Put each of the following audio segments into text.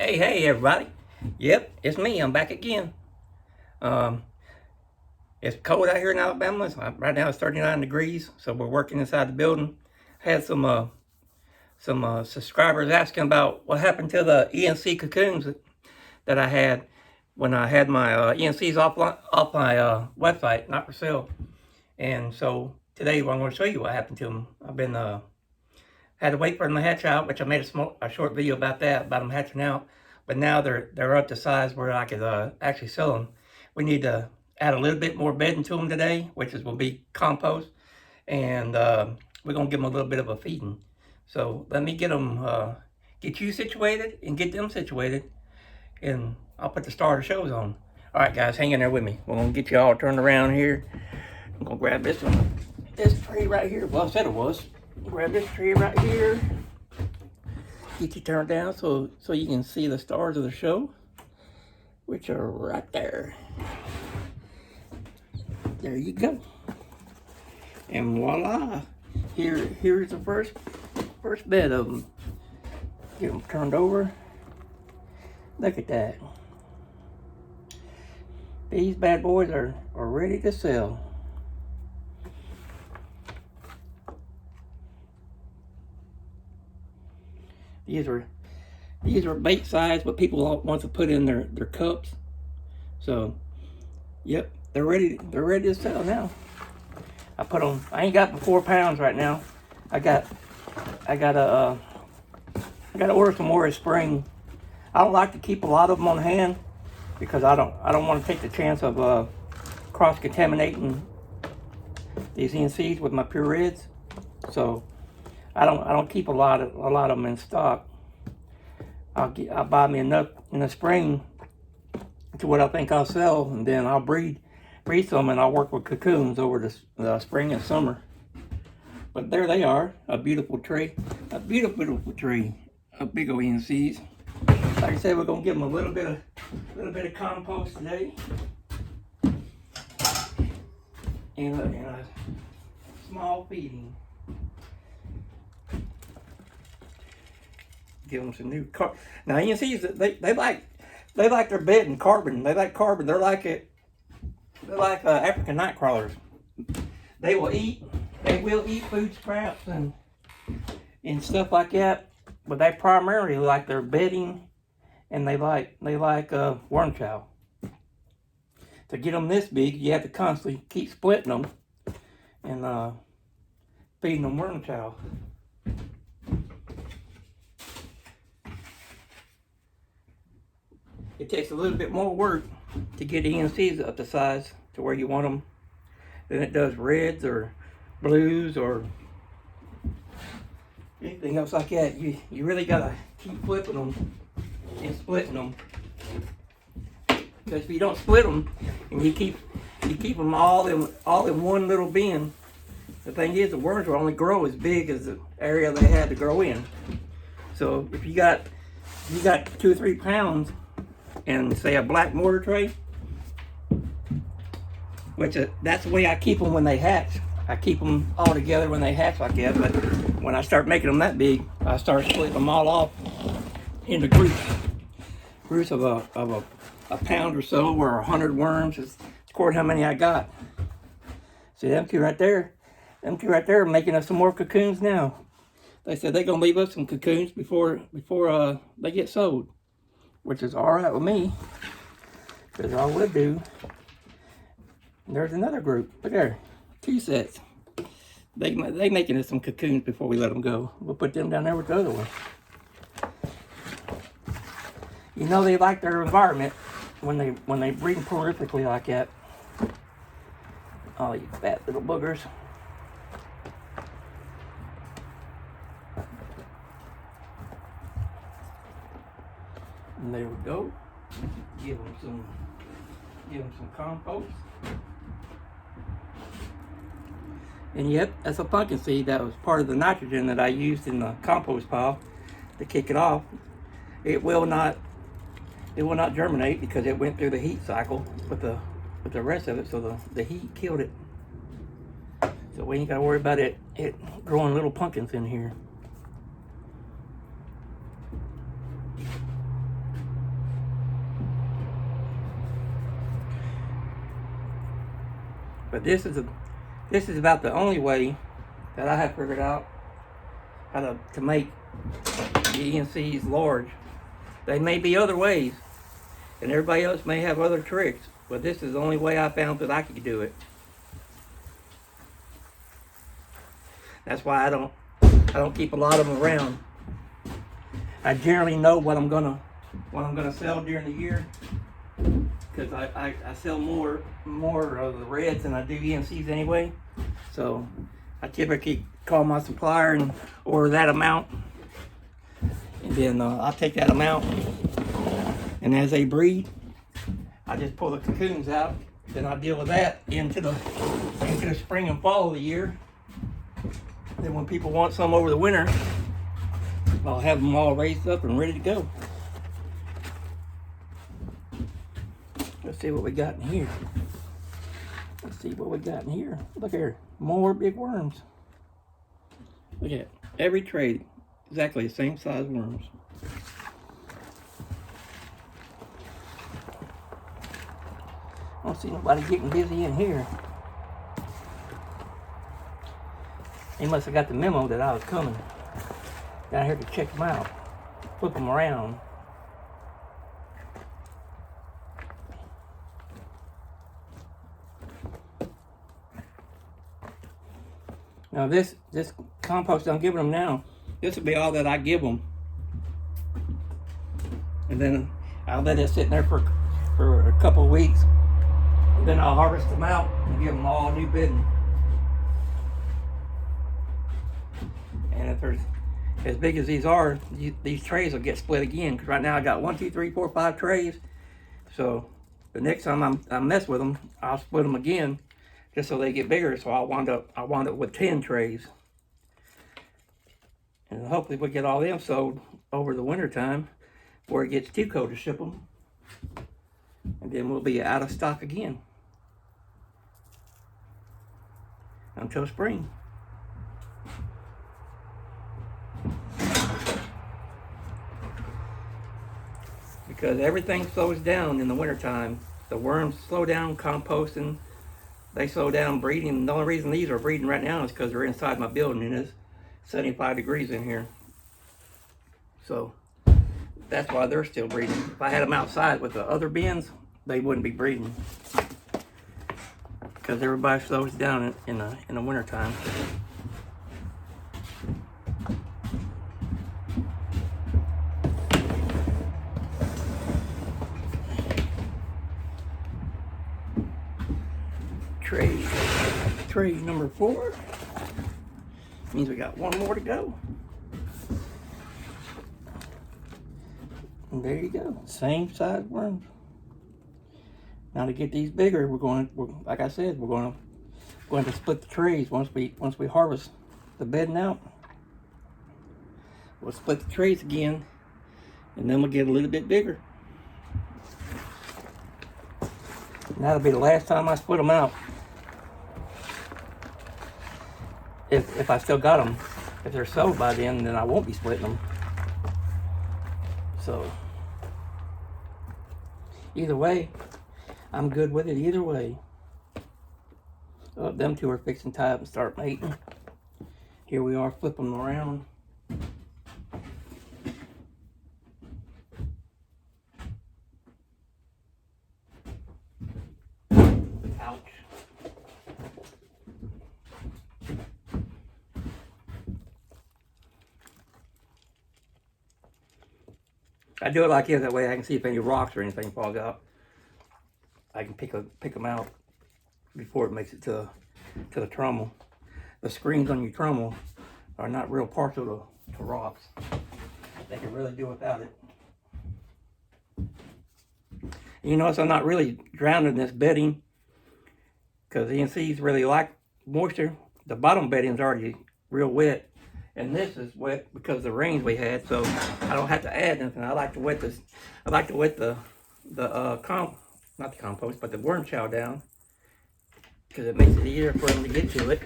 Hey, everybody. Yep, it's me. I'm back again. Um, it's cold out here in Alabama. Right now it's 39 degrees, so we're working inside the building. Had some subscribers asking about what happened to the ENC cocoons that I had when I had my ENCs off my website, not for sale. And so today I'm going to show you what happened to them. I've been had to wait for them to hatch out, which I made a short video about that, about them hatching out. But now they're up to size where I could actually sell them. We need to add a little bit more bedding to them today, which will be compost, and we're gonna give them a little bit of a feeding. So let me get you situated and get them situated, and I'll put the starter shows on. All right, guys, hang in there with me. We're gonna get you all turned around here. I'm gonna grab this tree right here. Well, I said it was. Grab this tree right here. Get you turned down so you can see the stars of the show, which are right there. There you go. And voila! Here's the first bed of them. Get them turned over. Look at that. These bad boys are ready to sell. These are bait size, but people want to put in their cups. So, yep, they're ready to sell now. I put them. I ain't got but 4 pounds right now. I gotta order some more in spring. I don't like to keep a lot of them on hand because I don't want to take the chance of cross contaminating these ENCs with my pure reds. So I don't keep a lot of them in stock. I'll buy me enough in the spring to what I think I'll sell, and then I'll breed some, and I'll work with cocoons over the spring and summer. But there they are, a beautiful tree, a beautiful tree of big old ENCs. Like I said, we're gonna give them a little bit of compost today, and a small feeding. Give them some new carbon. Now you can see that they like their bed in carbon. They like carbon. They're like African night crawlers. They will eat food scraps and stuff like that. But they primarily like their bedding, and they like worm chow. To get them this big, you have to constantly keep splitting them and feeding them worm chow. It takes a little bit more work to get ENCs up to size to where you want them than it does reds or blues or anything else like that. You really gotta keep flipping them and splitting them, because if you don't split them and you keep them all in one little bin, the thing is the worms will only grow as big as the area they had to grow in. So if you got 2 or 3 pounds and say a black mortar tray, which that's the way I keep them when they hatch. I keep them all together when they hatch like that, but when I start making them that big, I start splitting them all off into groups of a pound or so, or 100 worms. It's according to how many I got. See them two right there are making us some more cocoons now. They said they're gonna leave us some cocoons before they get sold, which is all right with me, because I would do. And there's another group. Look there, 2 sets. They making us some cocoons before we let them go. We'll put them down there with the other one. You know they like their environment when they breed prolifically like that. Oh, you fat little boogers. And there we go. Give them some compost. And yep, that's a pumpkin seed. That was part of the nitrogen that I used in the compost pile to kick it off. It will not germinate because it went through the heat cycle with the rest of it, so the heat killed it. So we ain't gotta worry about it growing little pumpkins in here. But this is about the only way that I have figured out how to make the ENCs large. There may be other ways, and everybody else may have other tricks, but this is the only way I found that I could do it. That's why I don't keep a lot of them around. I generally know what I'm gonna sell during the year, because I sell more of the reds than I do ENCs anyway. So I typically call my supplier and order that amount, and then I'll take that amount, and as they breed, I just pull the cocoons out. Then I deal with that into the spring and fall of the year. Then when people want some over the winter, I'll have them all raised up and ready to go. Let's see what we got in here. Look here, more big worms. Look at it. Every tray, exactly the same size worms. I don't see nobody getting busy in here. They must have got the memo that I was coming down here to check them out, flip them around. Now this compost I'm giving them now, this will be all that I give them. And then I'll let it sit in there for a couple of weeks. And then I'll harvest them out and give them all new bedding. And if they're as big as these are, these trays will get split again. Because right now I got 1, 2, 3, 4, 5 trays. So the next time I mess with them, I'll split them again, just so they get bigger. So I'll wind up with 10 trays. And hopefully we'll get all them sold over the winter time before it gets too cold to ship them. And then we'll be out of stock again until spring. Because everything slows down in the wintertime. The worms slow down composting, they slow down breeding. The only reason these are breeding right now is because they're inside my building and it's 75 degrees in here. So that's why they're still breeding. If I had them outside with the other bins, they wouldn't be breeding. Because everybody slows down in the wintertime. Tray number 4 means we got one more to go. And there you go, same size worms. Now to get these bigger, like I said, we're going to split the trays once we harvest the bedding out. We'll split the trays again, and then we'll get a little bit bigger. And that'll be the last time I split them out. If I still got them, if they're sold by then I won't be splitting them. So either way, I'm good with it either way. Oh, them two are fixing to tie up and start mating. Here we are flipping them around. Ouch. I do it like this, that way I can see if any rocks or anything falls out. I can pick them out before it makes it to the trommel. The screens on your trommel are not real partial to rocks. They can really do without it. You notice I'm not really drowning this bedding because the ENCs really like moisture. The bottom bedding is already real wet, and this is wet because of the rains we had, so I don't have to add anything. I like to wet this. I like to wet not the compost, but the worm chow down, because it makes it easier for them to get to it.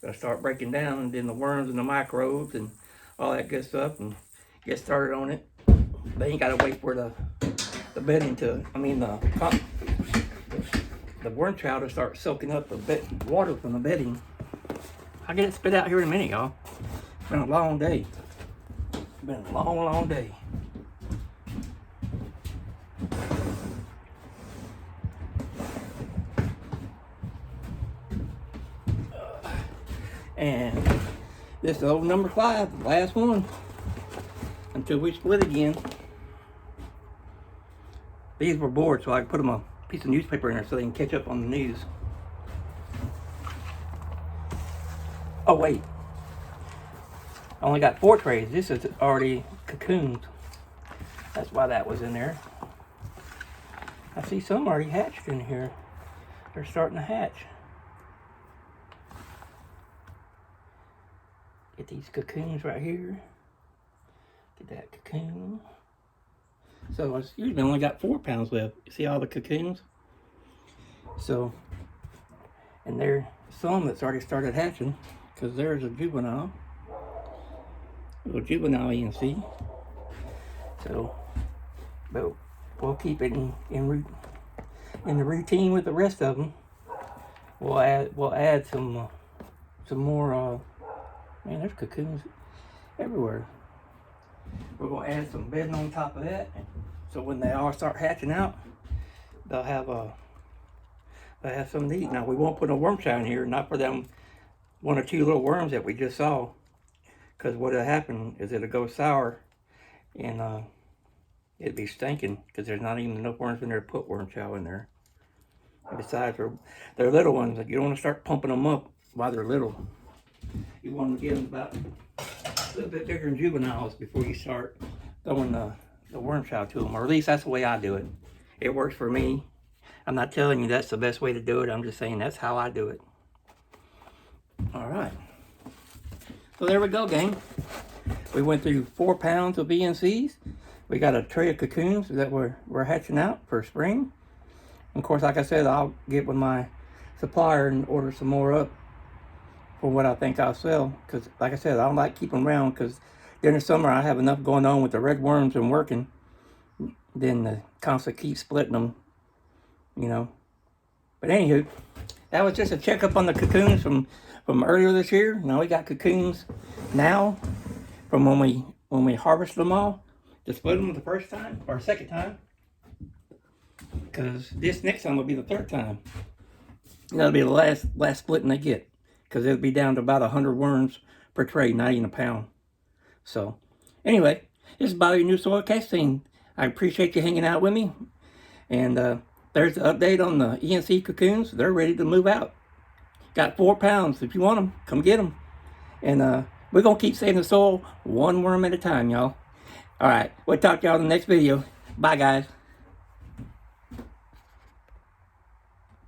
Gonna start breaking down, and then the worms and the microbes and all that good stuff, and get started on it. They ain't gotta wait for the bedding to, the worm chow to start soaking up the water from the bedding. I'll get it spit out here in a minute, y'all. It's been a long day. It's been a long, long day. And this is old number 5, last one, until we split again. These were bored, so I put them a piece of newspaper in there so they can catch up on the news. Oh wait, I only got 4 trays. This is already cocooned. That's why that was in there. I see some already hatched in here. They're starting to hatch. Get these cocoons right here. Get that cocoon. So it's usually only got 4 pounds left. You see all the cocoons? So, and there's some that's already started hatching, because there's a juvenile. A little juvenile you can see. So, but we'll keep it in the routine with the rest of them. We'll add some more. Man, there's cocoons everywhere. We're gonna add some bedding on top of that, so when they all start hatching out, they'll have something to eat. Now we won't put a worm chow in here, not for them 1 or 2 little worms that we just saw, because what'll happen is it'll go sour, and it'd be stinking, because there's not even enough worms in there to put worm chow in there. And besides, they're little ones. You don't want to start pumping them up while they're little. You want to get them about a little bit bigger than juveniles before you start throwing the worm chow to them. Or at least that's the way I do it. It works for me. I'm not telling you that's the best way to do it. I'm just saying that's how I do it. Alright. So there we go, gang. We went through 4 pounds of BNCs. We got a tray of cocoons that we're hatching out for spring. And of course, like I said, I'll get with my supplier and order some more up for what I think I'll sell, because like I said, I don't like keeping them around, because during the summer I have enough going on with the red worms and working, then to constantly keep splitting them, you know. But anywho, that was just a checkup on the cocoons from earlier this year. Now we got cocoons now from when we harvested them all, to split them the first time or second time, because this next time will be the 3rd time. That'll be the last splitting they get, because it'll be down to about 100 worms per tray, not even a pound. So, anyway, this is Bobby New Soil Casting. I appreciate you hanging out with me. And there's the update on the ENC cocoons. They're ready to move out. Got 4 pounds. If you want them, come get them. And we're going to keep saving the soil 1 worm at a time, y'all. All right, we'll talk to y'all in the next video. Bye, guys.